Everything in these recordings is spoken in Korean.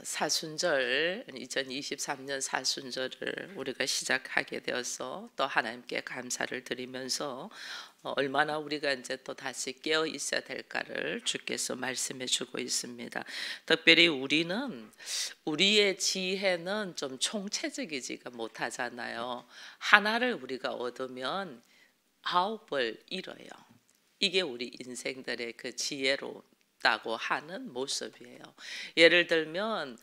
사순절 2023년 사순절을 우리가 시작하게 되어서 또 하나님께 감사를 드리면서 얼마나 우리가 이제 또 다시 깨어 있어야 될까를 주께서 말씀해 주고 있습니다. 특별히 우리의 지혜는 좀 총체적이지가 못하잖아요. 하나를 우리가 얻으면 9을 잃어요. 이게 우리 인생들의 그 지혜롭다고 하는 모습이에요. 예를 들면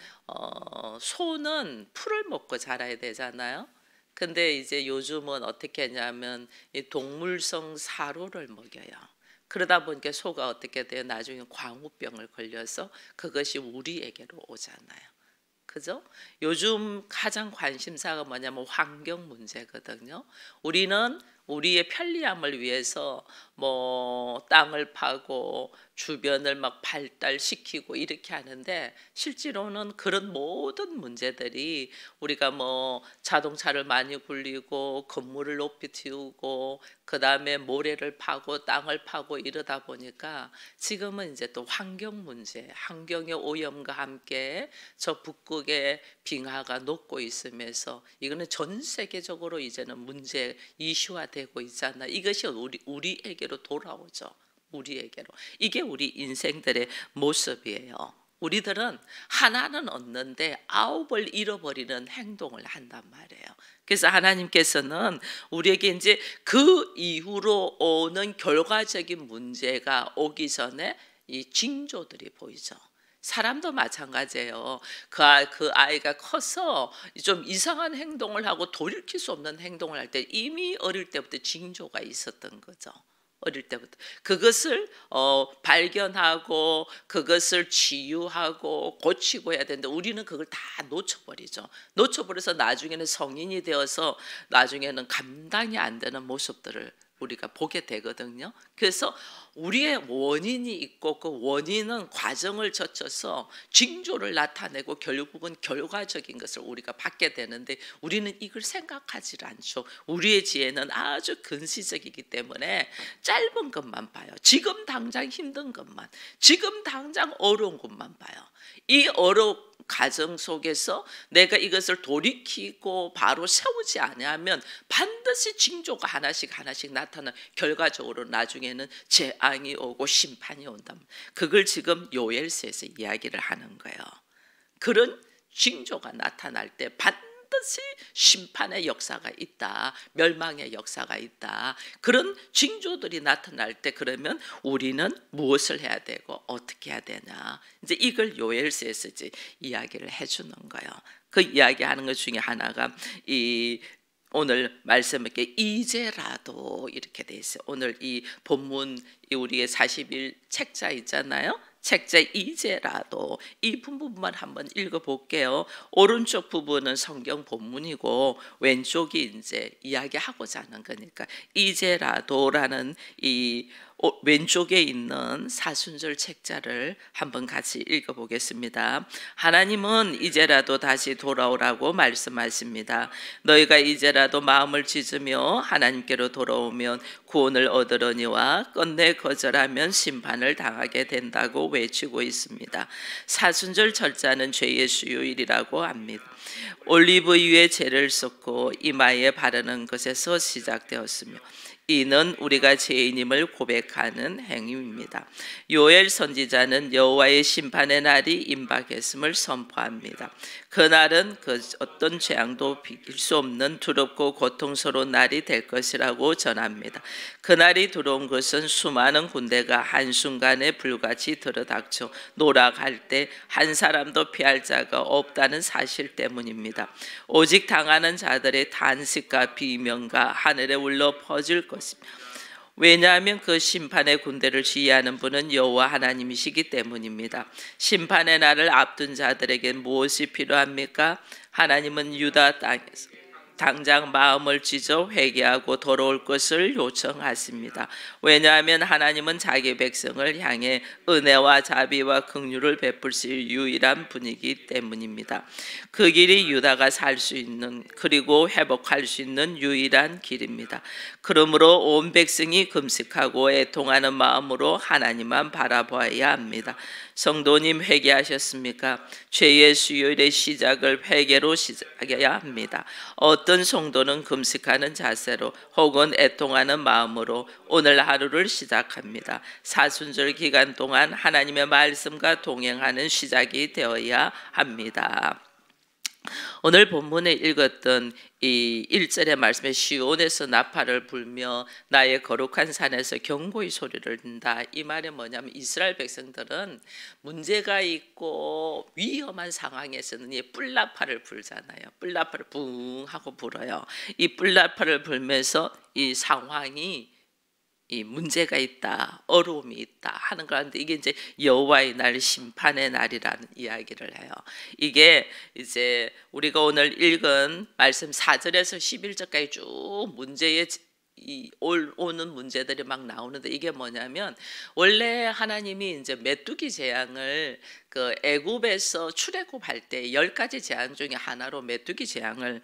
소는 풀을 먹고 자라야 되잖아요. 근데 이제 요즘은 어떻게 하냐면 이 동물성 사료를 먹여요. 그러다 보니까 소가 어떻게 돼요? 나중에 광우병을 걸려서 그것이 우리에게로 오잖아요. 그죠? 요즘 가장 관심사가 뭐냐면 환경 문제거든요. 우리는 우리의 편리함을 위해서 뭐 땅을 파고 주변을 막 발달시키고 이렇게 하는데 실제로는 그런 모든 문제들이 우리가 뭐 자동차를 많이 굴리고 건물을 높이 틔우고 그다음에 모래를 파고 땅을 파고 이러다 보니까 지금은 이제 또 환경 문제, 환경의 오염과 함께 저 북극의 빙하가 녹고 있으면서 이거는 전 세계적으로 이제는 문제 이슈화 되고 있잖아. 이것이 우리에게로 돌아오죠. 우리에게로. 이게 우리 인생들의 모습이에요. 우리들은 하나는 얻는데 9을 잃어버리는 행동을 한단 말이에요. 그래서 하나님께서는 우리에게 이제 그 이후로 오는 결과적인 문제가 오기 전에 이 징조들이 보이죠. 사람도 마찬가지예요. 그 아이가 커서 좀 이상한 행동을 하고 돌이킬 수 없는 행동을 할 때 이미 어릴 때부터 징조가 있었던 거죠. 어릴 때부터 그것을 발견하고 그것을 치유하고 고치고 해야 되는데 우리는 그걸 다 놓쳐버리죠. 놓쳐버려서 나중에는 성인이 되어서 나중에는 감당이 안 되는 모습들을 우리가 보게 되거든요. 그래서 우리의 원인이 있고 그 원인은 과정을 거쳐서 징조를 나타내고 결국은 결과적인 것을 우리가 받게 되는데 우리는 이걸 생각하지 않죠. 우리의 지혜는 아주 근시적이기 때문에 짧은 것만 봐요. 지금 당장 힘든 것만, 지금 당장 어려운 것만 봐요. 이 어려운 가정 속에서 내가 이것을 돌이키고 바로 세우지 않으면 반드시 징조가 하나씩 나타나 결과적으로 나중에는 재앙이 오고 심판이 온다. 그걸 지금 요엘서에서 이야기를 하는 거예요. 그런 징조가 나타날 때 반드시 심판의 역사가 있다. 멸망의 역사가 있다. 그런 징조들이 나타날 때 그러면 우리는 무엇을 해야 되고 어떻게 해야 되나. 이제 이걸 요엘서에서 이제 이야기를 해주는 거예요. 그 이야기하는 것 중에 하나가 이 오늘 말씀에 이제라도 이렇게 돼 있어요. 오늘 이 본문 우리의 40일 책자 있잖아요. 책자 이제라도 이 부분만 한번 읽어볼게요. 오른쪽 부분은 성경 본문이고 왼쪽이 이제 이야기하고자 하는 거니까 이제라도라는 이 왼쪽에 있는 사순절 책자를 한번 같이 읽어보겠습니다. 하나님은 이제라도 다시 돌아오라고 말씀하십니다. 너희가 이제라도 마음을 찢으며 하나님께로 돌아오면 구원을 얻으려니와 끝내 거절하면 심판을 당하게 된다고 외치고 있습니다. 사순절 절자는 죄의 수요일이라고 합니다. 올리브유에 재를 쏟고 이마에 바르는 것에서 시작되었으며 이는 우리가 죄인임을 고백하는 행위입니다. 요엘 선지자는 여호와의 심판의 날이 임박했음을 선포합니다. 그날은 그 어떤 재앙도 비길 수 없는 두렵고 고통스러운 날이 될 것이라고 전합니다. 그날이 들어온 것은 수많은 군대가 한순간에 불같이 들어닥쳐 노락할 때 한 사람도 피할 자가 없다는 사실 때문입니다. 오직 당하는 자들의 탄식과 비명과 하늘에 울려 퍼질 것입니다. 왜냐하면 그 심판의 군대를 지휘하는 분은 여호와 하나님이시기 때문입니다. 심판의 날을 앞둔 자들에게 무엇이 필요합니까? 하나님은 유다 땅에서 당장 마음을 찢어 회개하고 돌아올 것을 요청하십니다. 왜냐하면 하나님은 자기 백성을 향해 은혜와 자비와 긍휼을 베푸실 유일한 분이기 때문입니다. 그 길이 유다가 살 수 있는 그리고 회복할 수 있는 유일한 길입니다. 그러므로 온 백성이 금식하고 애통하는 마음으로 하나님만 바라보아야 합니다. 성도님, 회개하셨습니까? 죄의 수요일의 시작을 회개로 시작해야 합니다. 어떤 성도는 금식하는 자세로 혹은 애통하는 마음으로 오늘 하루를 시작합니다. 사순절 기간 동안 하나님의 말씀과 동행하는 시작이 되어야 합니다. 오늘 본문에 읽었던 이 1절의 말씀에 시온에서 나팔을 불며 나의 거룩한 산에서 경고의 소리를 든다. 이 말은 뭐냐면 이스라엘 백성들은 문제가 있고 위험한 상황에서는 이 뿔나팔을 불잖아요. 뿔나팔을 붕 하고 불어요. 이 뿔나팔을 불면서 이 상황이 이 문제가 있다, 어려움이 있다 하는 거라는데 이게 이제 여호와의 날, 심판의 날이라는 이야기를 해요. 이게 이제 우리가 오늘 읽은 말씀 4절에서 11절까지 쭉 문제의 오는 문제들이 막 나오는데 이게 뭐냐면 원래 하나님이 이제 메뚜기 재앙을 그 애굽에서 출애굽할 때 10가지 재앙 중에 하나로 메뚜기 재앙을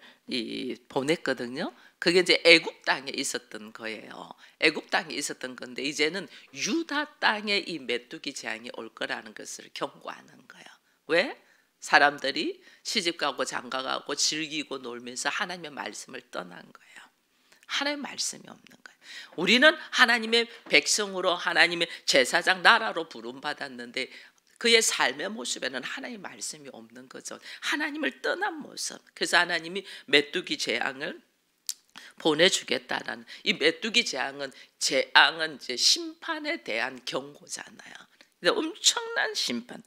보냈거든요. 그게 이제 애굽 땅에 있었던 거예요. 애굽 땅에 있었던 건데 이제는 유다 땅에 이 메뚜기 재앙이 올 거라는 것을 경고하는 거예요. 왜? 사람들이 시집가고 장가가고 즐기고 놀면서 하나님의 말씀을 떠난 거예요. 하나님의 말씀이 없는 거예요. 우리는 하나님의 백성으로 하나님의 제사장 나라로 부름받았는데 그의 삶의 모습에는 하나님의 말씀이 없는 거죠. 하나님을 떠난 모습. 그래서 하나님이 메뚜기 재앙을 보내주겠다라는 이 메뚜기 재앙은 이제 심판에 대한 경고잖아요. 엄청난 심판.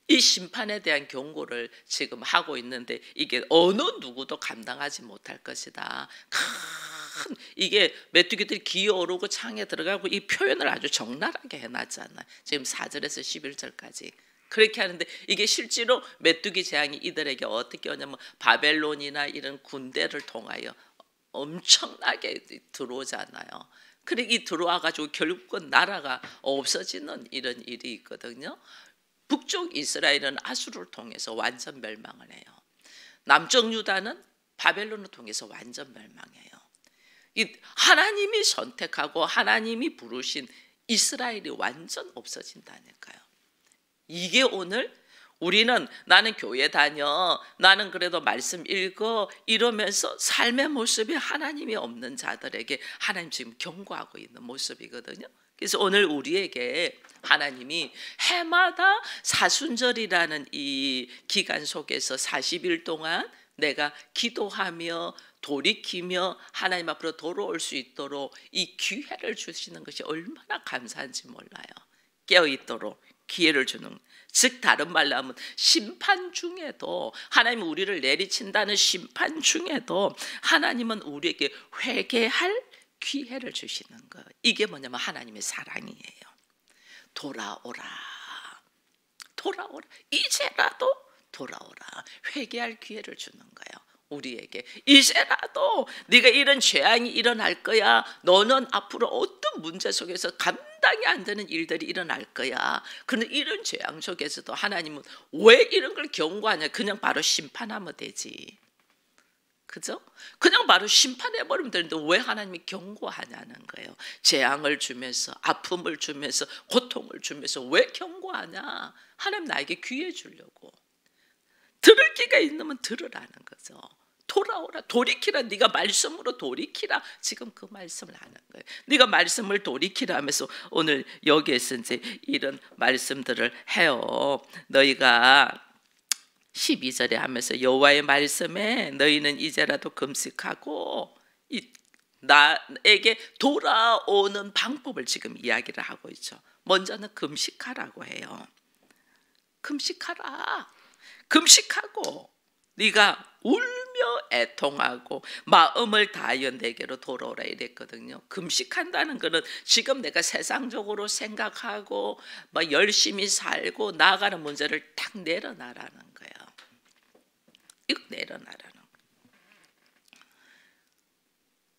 이 심판에 대한 경고를 지금 하고 있는데 이게 어느 누구도 감당하지 못할 것이다. 큰 이게 메뚜기들이 기어오르고 창에 들어가고 이 표현을 아주 적나라하게 해놨잖아요. 지금 4절에서 11절까지. 그렇게 하는데 이게 실제로 메뚜기 재앙이 이들에게 어떻게 오냐면 바벨론이나 이런 군대를 통하여 엄청나게 들어오잖아요. 그리고 이 들어와가지고 결국은 나라가 없어지는 이런 일이 있거든요. 북쪽 이스라엘은 아수르를 통해서 완전 멸망을 해요. 남쪽 유다는 바벨론을 통해서 완전 멸망해요. 이 하나님이 선택하고 하나님이 부르신 이스라엘이 완전 없어진다니까요. 이게 오늘 우리는 나는 교회 다녀, 나는 그래도 말씀 읽어 이러면서 삶의 모습이 하나님이 없는 자들에게 하나님 지금 경고하고 있는 모습이거든요. 그래서 오늘 우리에게 하나님이 해마다 사순절이라는 이 기간 속에서 40일 동안 내가 기도하며 돌이키며 하나님 앞으로 돌아올 수 있도록 이 기회를 주시는 것이 얼마나 감사한지 몰라요. 깨어있도록 기회를 주는, 즉 다른 말로 하면 심판 중에도 하나님은 우리를 내리친다는 심판 중에도 하나님은 우리에게 회개할 기회를 주시는 거. 이게 뭐냐면 하나님의 사랑이에요. 돌아오라, 돌아오라, 이제라도 돌아오라. 회개할 기회를 주는 거예요. 우리에게 이제라도 네가 이런 재앙이 일어날 거야. 너는 앞으로 어떤 문제 속에서 감당이 안 되는 일들이 일어날 거야. 그런데 이런 재앙 속에서도 하나님은 왜 이런 걸 경고하냐? 그냥 바로 심판하면 되지. 그죠? 그냥 바로 심판해버리면 되는데 왜 하나님이 경고하냐는 거예요. 재앙을 주면서 아픔을 주면서 고통을 주면서 왜 경고하냐? 하나님 나에게 기회 주려고. 들을 기가 있으면 들으라는 거죠. 돌아오라, 돌이키라. 네가 말씀으로 돌이키라. 지금 그 말씀을 하는 거예요. 네가 말씀을 돌이키라 하면서 오늘 여기에서 이제 이런 말씀들을 해요. 너희가 12절에 하면서 여호와의 말씀에 너희는 이제라도 금식하고 나에게 돌아오는 방법을 지금 이야기를 하고 있죠. 먼저는 금식하라고 해요. 금식하라. 금식하고 네가 울며 애통하고 마음을 다하여 내게로 돌아오라 이랬거든요. 금식한다는 것은 지금 내가 세상적으로 생각하고 막 열심히 살고 나아가는 문제를 딱 내려놔라는 거예요. 이거 내려놔라는 거예요.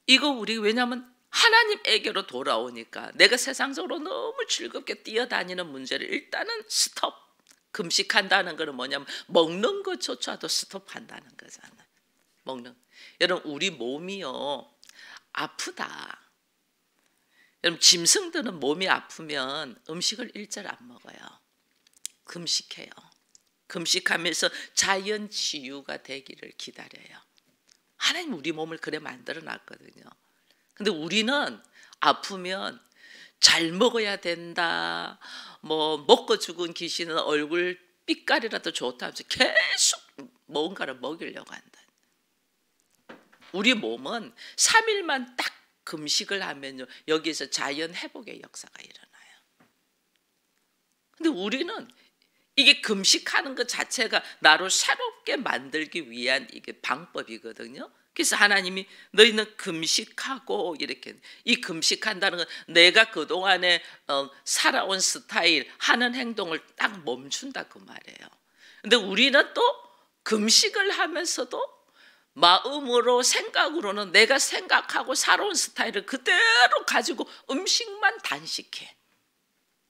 이거 우리 왜냐하면 하나님에게로 돌아오니까 내가 세상적으로 너무 즐겁게 뛰어다니는 문제를 일단은 스톱. 금식한다는 것은 뭐냐면 먹는 것조차도 스톱한다는 거잖아요. 여러분 우리 몸이요 아프다. 여러분 짐승들은 몸이 아프면 음식을 일절 안 먹어요. 금식해요. 금식하면서 자연 치유가 되기를 기다려요. 하나님 우리 몸을 그래 만들어 놨거든요. 근데 우리는 아프면 잘 먹어야 된다. 뭐 먹고 죽은 귀신은 얼굴 삐까리라도 좋다 하면서 계속 뭔가를 먹이려고 한다. 우리 몸은 3일만 딱 금식을 하면요 여기에서 자연 회복의 역사가 일어나요. 근데 우리는 이게 금식하는 것 자체가 나를 새롭게 만들기 위한 이게 방법이거든요. 그래서 하나님이 너희는 금식하고 이렇게 이 금식한다는 건 내가 그동안에 살아온 스타일 하는 행동을 딱 멈춘다 그 말이에요. 근데 우리는 또 금식을 하면서도 마음으로 생각으로는 내가 생각하고 살아온 스타일을 그대로 가지고 음식만 단식해.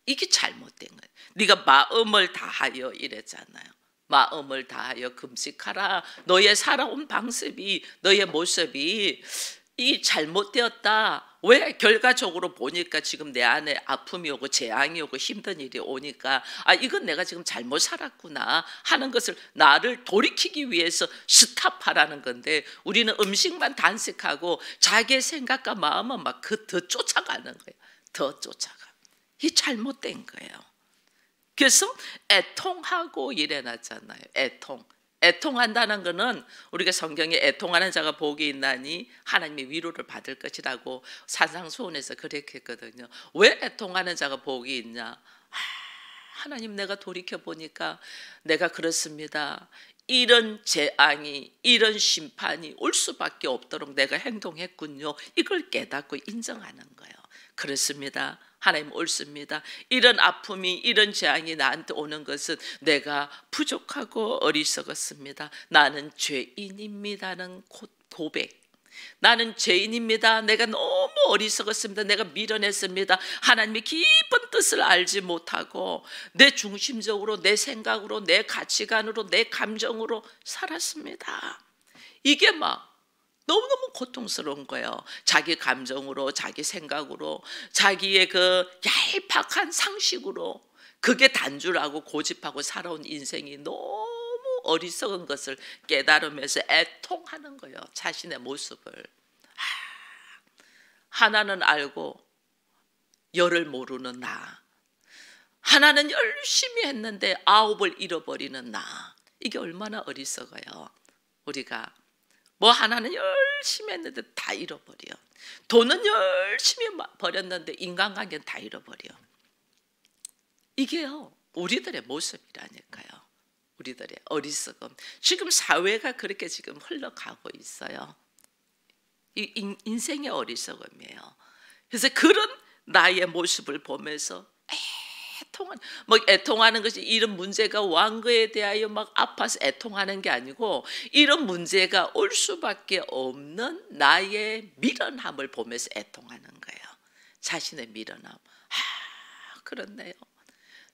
이게 잘못된 거예요. 네가 마음을 다하여 이랬잖아요. 마음을 다하여 금식하라. 너의 살아온 방식이 너의 모습이 이 잘못되었다. 왜? 결과적으로 보니까 지금 내 안에 아픔이 오고 재앙이 오고 힘든 일이 오니까 아 이건 내가 지금 잘못 살았구나 하는 것을 나를 돌이키기 위해서 스탑하라는 건데 우리는 음식만 단식하고 자기의 생각과 마음은 막 더 쫓아가는 거예요. 더 쫓아가. 이 잘못된 거예요. 그래서 애통하고 이래놨잖아요. 애통한다는 것은 우리가 성경에 애통하는 자가 복이 있나니 하나님의 위로를 받을 것이라고 산상수훈에서 그렇게 했거든요. 왜 애통하는 자가 복이 있냐? 하나님 내가 돌이켜보니까 내가 그렇습니다. 이런 재앙이 이런 심판이 올 수밖에 없도록 내가 행동했군요. 이걸 깨닫고 인정하는 거예요. 그렇습니다. 하나님 옳습니다. 이런 아픔이 이런 재앙이 나한테 오는 것은 내가 부족하고 어리석었습니다. 나는 죄인입니다는 고백. 나는 죄인입니다. 내가 너무 어리석었습니다. 내가 미련했습니다. 하나님의 깊은 뜻을 알지 못하고 내 중심적으로 내 생각으로 내 가치관으로 내 감정으로 살았습니다. 이게 막 너무너무 고통스러운 거예요. 자기 감정으로 자기 생각으로 자기의 그 얄팍한 상식으로 그게 단줄하고 고집하고 살아온 인생이 너무 어리석은 것을 깨달으면서 애통하는 거예요. 자신의 모습을. 하나는 알고 열을 모르는 나. 하나는 열심히 했는데 9을 잃어버리는 나. 이게 얼마나 어리석어요. 우리가 뭐 하나는 열심히 했는데 다 잃어버려. 돈은 열심히 버렸는데 인간관계는 다 잃어버려. 이게요 우리들의 모습이라니까요. 우리들의 어리석음. 지금 사회가 그렇게 지금 흘러가고 있어요. 이 인생의 어리석음이에요. 그래서 그런 나의 모습을 보면서 애통하는 것이 이런 문제가 온 거에 대하여 막 아파서 애통하는 게 아니고 이런 문제가 올 수밖에 없는 나의 미련함을 보면서 애통하는 거예요. 자신의 미련함. 그렇네요.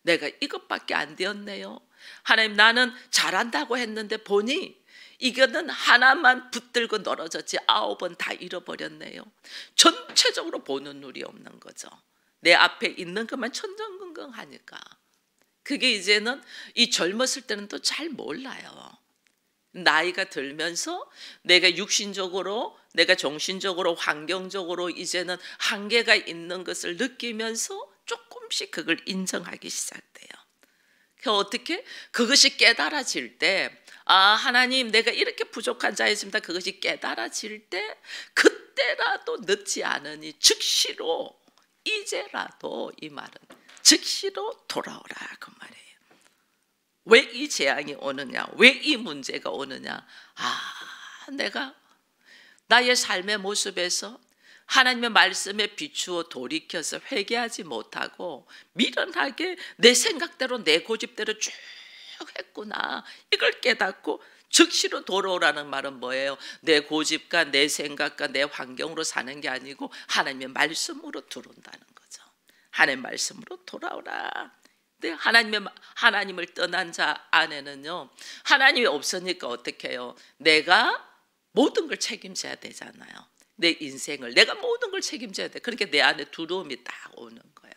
내가 이것밖에 안 되었네요. 하나님 나는 잘한다고 했는데 보니 이거는 하나만 붙들고 멀어졌지 9은 다 잃어버렸네요. 전체적으로 보는 눈이 없는 거죠. 내 앞에 있는 것만 천정긍긍하니까 그게 이제는 이 젊었을 때는 또 잘 몰라요. 나이가 들면서 내가 육신적으로 내가 정신적으로 환경적으로 이제는 한계가 있는 것을 느끼면서 조금씩 그걸 인정하기 시작돼요. 어떻게? 그것이 깨달아질 때 하나님 내가 이렇게 부족한 자였습니다. 그것이 깨달아질 때 그때라도 늦지 않으니 즉시로 이제라도 이 말은 즉시로 돌아오라 그 말이에요. 왜 이 재앙이 오느냐? 왜 이 문제가 오느냐? 내가 나의 삶의 모습에서 하나님의 말씀에 비추어 돌이켜서 회개하지 못하고 미련하게 내 생각대로 내 고집대로 쭉 했구나. 이걸 깨닫고 즉시로 돌아오라는 말은 뭐예요? 내 고집과 내 생각과 내 환경으로 사는 게 아니고 하나님의 말씀으로 들어온다는 거죠. 하나님의 말씀으로 돌아오라. 근데 하나님을 떠난 자 안에는요, 하나님이 없으니까 어떻게 해요? 내가 모든 걸 책임져야 되잖아요. 내 인생을 내가 모든 걸 책임져야 돼. 그러니까 내 안에 두려움이 딱 오는 거예요.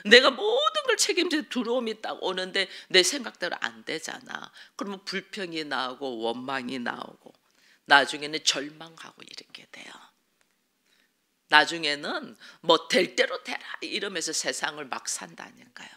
내가 모든 걸 책임져 두려움이 딱 오는데 내 생각대로 안 되잖아. 그러면 불평이 나오고 원망이 나오고 나중에는 절망하고 이렇게 돼요. 나중에는 뭐 될 대로 되라 이러면서 세상을 막 산다니까요.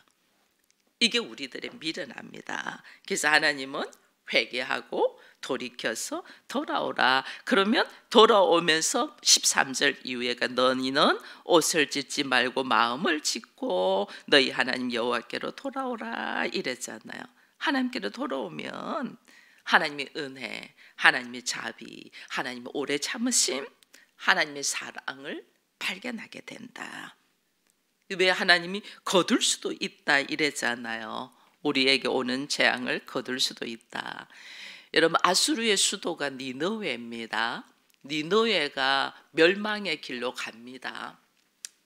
이게 우리들의 미련합니다. 그래서 하나님은 회개하고 돌이켜서 돌아오라. 그러면 돌아오면서 13절 이후에가 너희는 옷을 찢지 말고 마음을 찢고 너희 하나님 여호와께로 돌아오라 이랬잖아요. 하나님께로 돌아오면 하나님의 은혜, 하나님의 자비, 하나님의 오래 참으심, 하나님의 사랑을 발견하게 된다. 왜 하나님이 거둘 수도 있다 이랬잖아요. 우리에게 오는 재앙을 거둘 수도 있다. 여러분, 아수르의 수도가 니느웨입니다. 니느웨가 멸망의 길로 갑니다.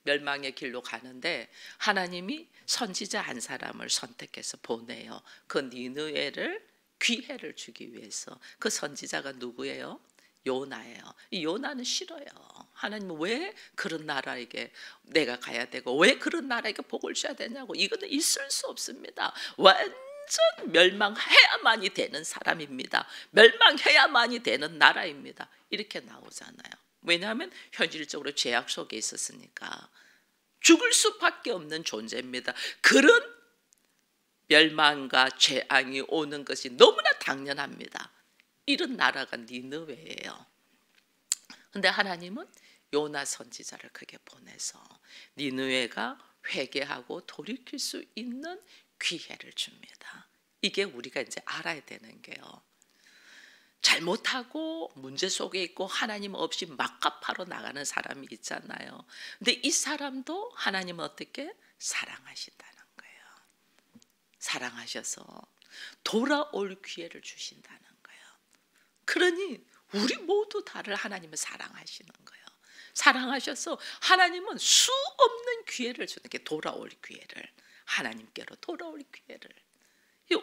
멸망의 길로 가는데 하나님이 선지자 한 사람을 선택해서 보내요. 그 니느웨를 귀해를 주기 위해서. 그 선지자가 누구예요? 요나예요. 이 요나는 싫어요. 하나님은 왜 그런 나라에게 내가 가야 되고 왜 그런 나라에게 복을 줘야 되냐고. 이거는 있을 수 없습니다. 완전 멸망해야만이 되는 사람입니다. 멸망해야만이 되는 나라입니다. 이렇게 나오잖아요. 왜냐하면 현실적으로 죄악 속에 있었으니까 죽을 수밖에 없는 존재입니다. 그런 멸망과 재앙이 오는 것이 너무나 당연합니다. 이런 나라가 니느웨예요. 근데 하나님은 요나 선지자를 그게 보내서 니느웨가 회개하고 돌이킬 수 있는 기회를 줍니다. 이게 우리가 이제 알아야 되는 게요. 잘못하고 문제 속에 있고 하나님 없이 막가파로 나가는 사람이 있잖아요. 근데 이 사람도 하나님은 어떻게 사랑하신다는 거예요. 사랑하셔서 돌아올 기회를 주신다는 거예요. 그러니 우리 모두 다를 하나님은 사랑하시는 거예요. 사랑하셔서 하나님은 수 없는 기회를 주는 게 돌아올 기회를, 하나님께로 돌아올 기회를.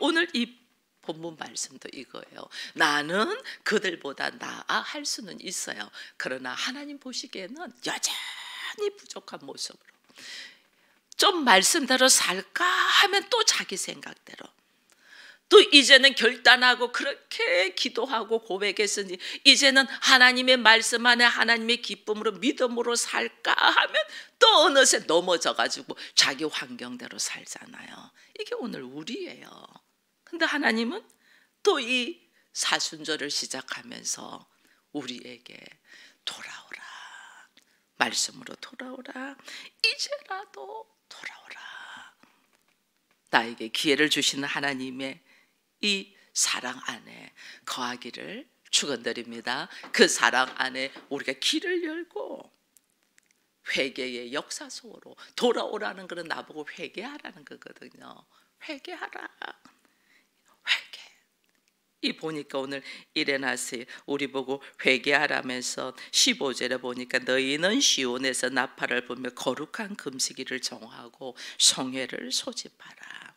오늘 이 본문 말씀도 이거예요. 나는 그들보다 나아 할 수는 있어요. 그러나 하나님 보시기에는 여전히 부족한 모습으로 좀 말씀대로 살까 하면 또 자기 생각대로, 또 이제는 결단하고 그렇게 기도하고 고백했으니 이제는 하나님의 말씀 안에 하나님의 기쁨으로 믿음으로 살까 하면 또 어느새 넘어져 가지고 자기 환경대로 살잖아요. 이게 오늘 우리예요. 근데 하나님은 또 이 사순절을 시작하면서 우리에게 돌아오라, 말씀으로 돌아오라, 이제라도 돌아오라. 나에게 기회를 주시는 하나님의 이 사랑 안에 거하기를 축원드립니다. 그 사랑 안에 우리가 길을 열고 회개의 역사 속으로 돌아오라는 것은 나보고 회개하라는 거거든요. 회개하라. 회개. 이 보니까 오늘 일어나세요. 우리 보고 회개하라면서 15절에 보니까 너희는 시온에서 나팔을 불며 거룩한 금식일을 정하고 성회를 소집하라.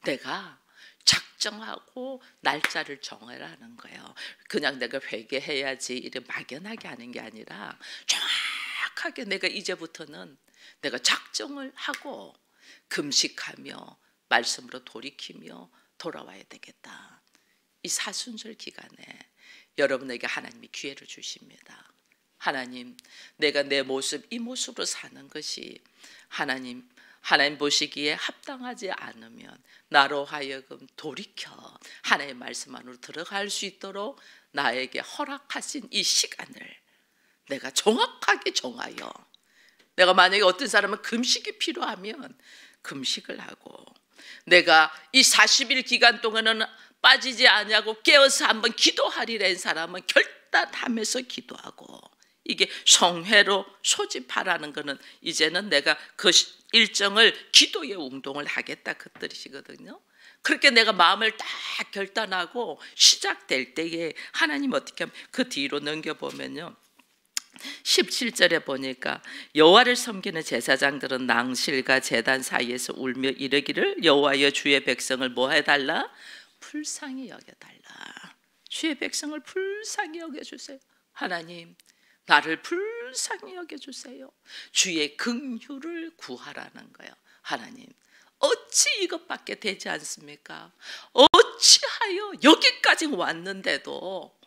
내가 작정하고 날짜를 정하라는 거예요. 그냥 내가 회개해야지 이렇게 막연하게 하는 게 아니라 정확하게 내가 이제부터는 내가 작정을 하고 금식하며 말씀으로 돌이키며 돌아와야 되겠다. 이 사순절 기간에 여러분에게 하나님이 기회를 주십니다. 하나님, 내가 내 모습, 이 모습으로 사는 것이 하나님 보시기에 합당하지 않으면 나로 하여금 돌이켜 하나님의 말씀 안으로 들어갈 수 있도록 나에게 허락하신 이 시간을 내가 정확하게 정하여, 내가 만약에 어떤 사람은 금식이 필요하면 금식을 하고, 내가 이 40일 기간 동안은 빠지지 않냐고 깨어서 한번 기도하리라는 사람은 결단하면서 기도하고, 이게 성회로 소집하라는 것은 이제는 내가 그 일정을 기도의 운동을 하겠다 그 뜻이거든요. 그렇게 내가 마음을 딱 결단하고 시작될 때에 하나님 어떻게 하면 그 뒤로 넘겨보면요, 17절에 보니까 여호와를 섬기는 제사장들은 낭실과 제단 사이에서 울며 이르기를 여호와여 주의 백성을 뭐 해달라? 불쌍히 여겨달라. 주의 백성을 불쌍히 여겨주세요. 하나님, 나를 불쌍히 여겨주세요. 주의 긍휼을 구하라는 거예요. 하나님, 어찌 이것밖에 되지 않습니까? 어찌하여 여기까지 왔는데도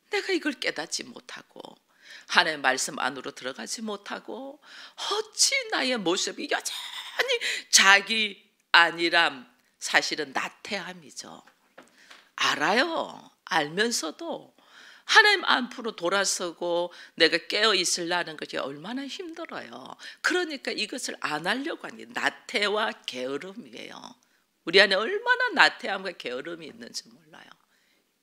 내가 이걸 깨닫지 못하고 하나님의 말씀 안으로 들어가지 못하고 어찌 나의 모습이 여전히 자기 아니람, 사실은 나태함이죠. 알아요. 알면서도 하나님 앞으로 돌아서고 내가 깨어 있으려는 것이 얼마나 힘들어요. 그러니까 이것을 안 하려고 하는 게 나태와 게으름이에요. 우리 안에 얼마나 나태함과 게으름이 있는지 몰라요.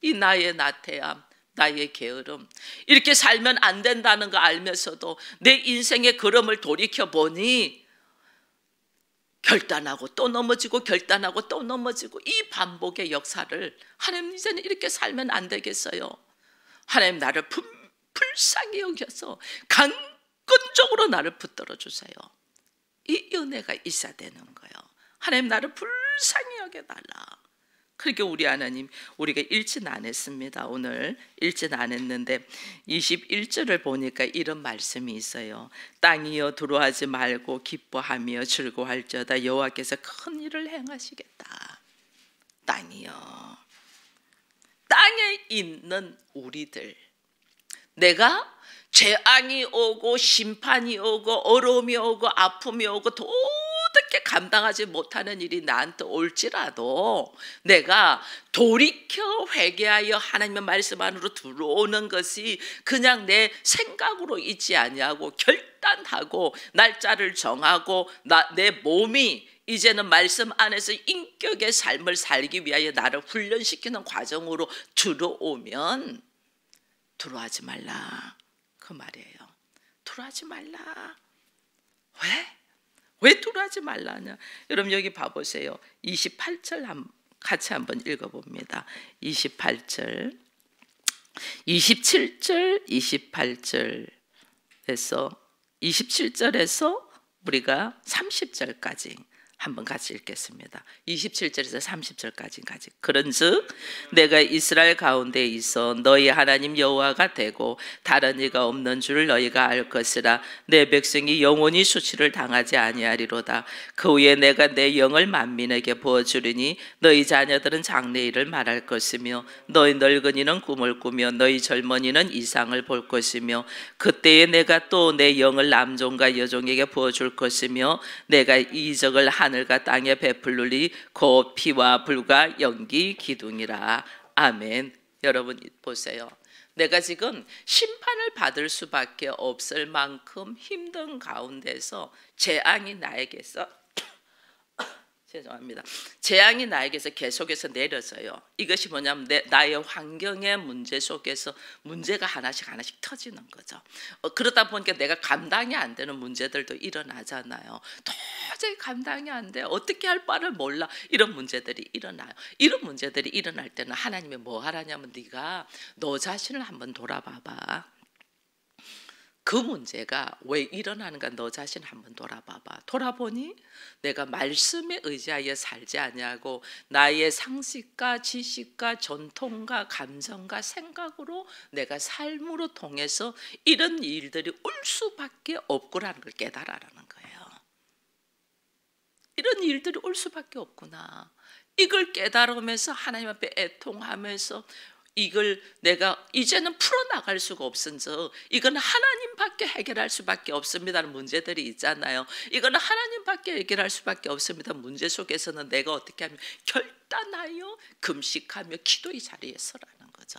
이 나의 나태함, 나의 게으름, 이렇게 살면 안 된다는 거 알면서도 내 인생의 걸음을 돌이켜보니 결단하고 또 넘어지고 결단하고 또 넘어지고 이 반복의 역사를, 하나님 이제는 이렇게 살면 안 되겠어요. 하나님 나를 불쌍히 여겨서 강건적으로 나를 붙들어 주세요. 이 은혜가 있어야 되는 거예요. 하나님 나를 불쌍히 여겨달라. 그렇게 우리 하나님, 우리가 읽진 않았습니다. 오늘 읽진 않았는데 21절을 보니까 이런 말씀이 있어요. 땅이여 두려워하지 말고 기뻐하며 즐거워할지어다. 여호와께서 큰 일을 행하시겠다. 땅이여, 땅에 있는 우리들, 내가 재앙이 오고 심판이 오고 어려움이 오고 아픔이 오고 도저히 감당하지 못하는 일이 나한테 올지라도 내가 돌이켜 회개하여 하나님의 말씀 안으로 들어오는 것이 그냥 내 생각으로 있지 아니하고 결단하고 날짜를 정하고 내 몸이 이제는 말씀 안에서 인격의 삶을 살기 위하여 나를 훈련시키는 과정으로 들어오면 들어하지 말라, 그 말이에요. 들어하지 말라. 왜 들어하지 말라냐? 여러분 여기 봐보세요. 28절 같이 한번 읽어봅니다. 28절, 27절, 27절에서 우리가 30절까지 한번 같이 읽겠습니다. 27절에서 30절까지 같이. 그런즉 내가 이스라엘 가운데 있어 너희 하나님 여호와가 되고 다른 이가 없는 줄 너희가 알 것이라. 내 백성이 영원히 수치를 당하지 아니하리로다. 그 후에 내가 내 영을 만민에게 부어주리니 너희 자녀들은 장래일을 말할 것이며 너희 늙은이는 꿈을 꾸며 너희 젊은이는 이상을 볼 것이며 그때에 내가 또 내 영을 남종과 여종에게 부어줄 것이며 내가 이적을 하늘과 땅에 베풀리니 곧 피와 불과 연기 기둥이라. 아멘. 여러분 보세요. 내가 지금 심판을 받을 수밖에 없을 만큼 힘든 가운데서 재앙이 나에게서 죄송합니다. 재앙이 나에게서 계속해서 내려져요. 이것이 뭐냐면 나의 환경의 문제 속에서 문제가 하나씩 터지는 거죠. 그러다 보니까 내가 감당이 안 되는 문제들도 일어나잖아요. 도저히 감당이 안 돼. 어떻게 할 바를 몰라. 이런 문제들이 일어나요. 이런 문제들이 일어날 때는 하나님이 뭐 하라냐면 네가 너 자신을 한번 돌아봐봐. 그 문제가 왜 일어나는가 너 자신 한번 돌아봐봐. 돌아보니 내가 말씀에 의지하여 살지 아니하고 나의 상식과 지식과 전통과 감정과 생각으로 내가 삶으로 통해서 이런 일들이 올 수밖에 없구나라는 걸 깨달아라는 거예요. 이런 일들이 올 수밖에 없구나. 이걸 깨달으면서 하나님 앞에 애통하면서 이걸 내가 이제는 풀어나갈 수가 없은즉 이건 하나님밖에 해결할 수밖에 없습니다. 문제들이 있잖아요. 이거는 하나님밖에 해결할 수밖에 없습니다. 문제 속에서는 내가 어떻게 하면 결단하여 금식하며 기도의 자리에 서라는 거죠.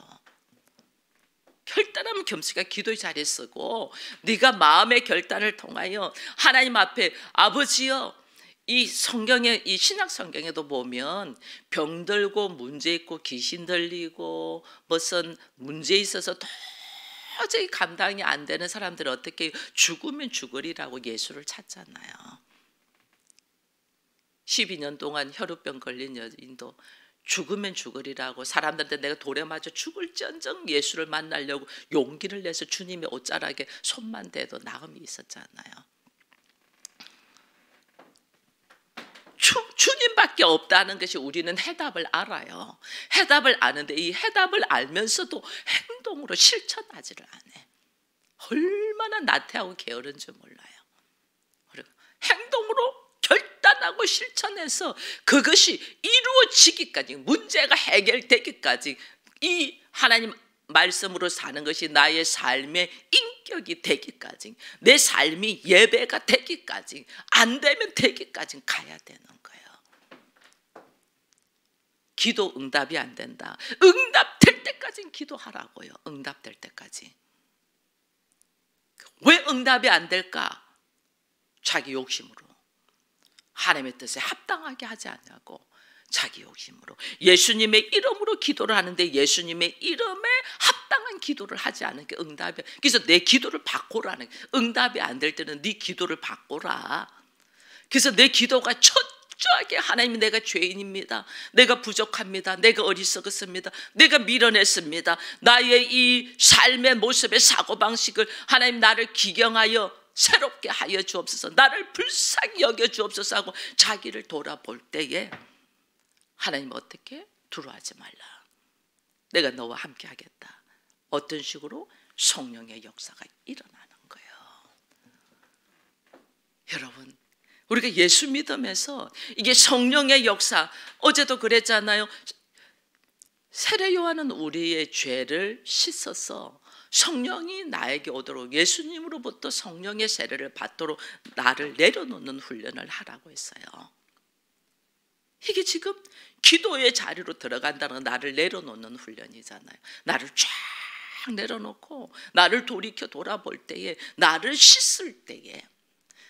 결단하면 금식과 기도의 자리에 서고 네가 마음의 결단을 통하여 하나님 앞에 아버지여, 이 성경에, 이 신약 성경에도 보면 병들고 문제 있고 귀신 들리고 무슨 문제 있어서 도저히 감당이 안 되는 사람들은 어떻게 죽으면 죽으리라고 예수를 찾잖아요. 12년 동안 혈우병 걸린 여인도 죽으면 죽으리라고 사람들한테 내가 돌에 맞아 죽을지언정 예수를 만나려고 용기를 내서 주님의 옷자락에 손만 대도 나음이 있었잖아요. 주님밖에 없다는 것이 우리는 해답을 알아요. 해답을 아는데 이 해답을 알면서도 행동으로 실천하지를 않아. 얼마나 나태하고 게으른지 몰라요. 그리고 행동으로 결단하고 실천해서 그것이 이루어지기까지, 문제가 해결되기까지, 이 하나님 말씀으로 사는 것이 나의 삶의 인격이 되기까지, 내 삶이 예배가 되기까지, 안 되면 되기까지 가야 되는 거예요. 기도 응답이 안 된다. 응답될 때까지는 기도하라고요. 응답될 때까지. 왜 응답이 안 될까? 자기 욕심으로, 하나님의 뜻에 합당하게 하지 않냐고 자기 욕심으로, 예수님의 이름으로 기도를 하는데 예수님의 이름에 합당한 기도를 하지 않은 게 응답이야. 그래서 내 기도를 바꾸라는, 응답이 안 될 때는 네 기도를 바꾸라. 그래서 내 기도가 철저하게 하나님, 내가 죄인입니다, 내가 부족합니다, 내가 어리석었습니다, 내가 밀어냈습니다, 나의 이 삶의 모습의 사고방식을 하나님 나를 기경하여 새롭게 하여 주옵소서, 나를 불쌍히 여겨 주옵소서 하고 자기를 돌아볼 때에 하나님 어떻게? 두려워하지 말라, 내가 너와 함께 하겠다. 어떤 식으로? 성령의 역사가 일어나는 거예요. 여러분, 우리가 예수 믿으면서 이게 성령의 역사, 어제도 그랬잖아요. 세례 요한은 우리의 죄를 씻어서 성령이 나에게 오도록, 예수님으로부터 성령의 세례를 받도록 나를 내려놓는 훈련을 하라고 했어요. 이게 지금 기도의 자리로 들어간다는 건 나를 내려놓는 훈련이잖아요. 나를 쫙 내려놓고 나를 돌이켜 돌아볼 때에, 나를 씻을 때에,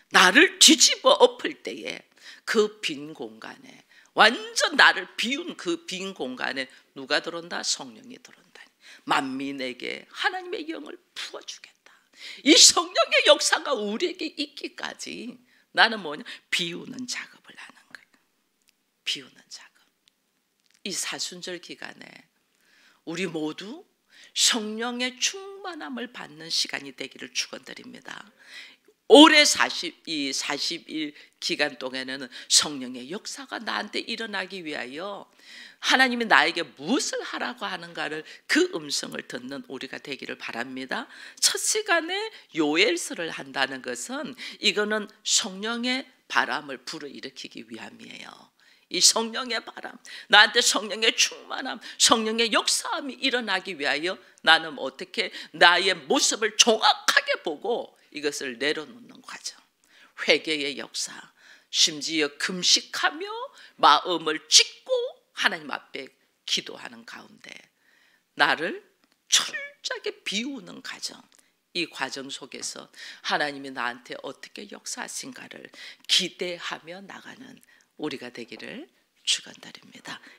나를 뒤집어 엎을 때에 그 빈 공간에, 완전 나를 비운 그 빈 공간에 누가 들어온다? 성령이 들어온다. 만민에게 하나님의 영을 부어주겠다. 이 성령의 역사가 우리에게 있기까지 나는 뭐냐? 비우는 작업을 하는 거예요. 비우는 작업. 이 사순절 기간에 우리 모두 성령의 충만함을 받는 시간이 되기를 축원드립니다. 올해 40일 기간 동안에는 성령의 역사가 나한테 일어나기 위하여 하나님이 나에게 무엇을 하라고 하는가를, 그 음성을 듣는 우리가 되기를 바랍니다. 첫 시간에 요엘서를 한다는 것은 이거는 성령의 바람을 불어일으키기 위함이에요. 이 성령의 바람, 나한테 성령의 충만함, 성령의 역사함이 일어나기 위하여 나는 어떻게 나의 모습을 정확하게 보고 이것을 내려놓는 과정, 회개의 역사, 심지어 금식하며 마음을 찢고 하나님 앞에 기도하는 가운데 나를 철저하게 비우는 과정, 이 과정 속에서 하나님이 나한테 어떻게 역사하신가를 기대하며 나가는 우리가 되기를 축원드립니다.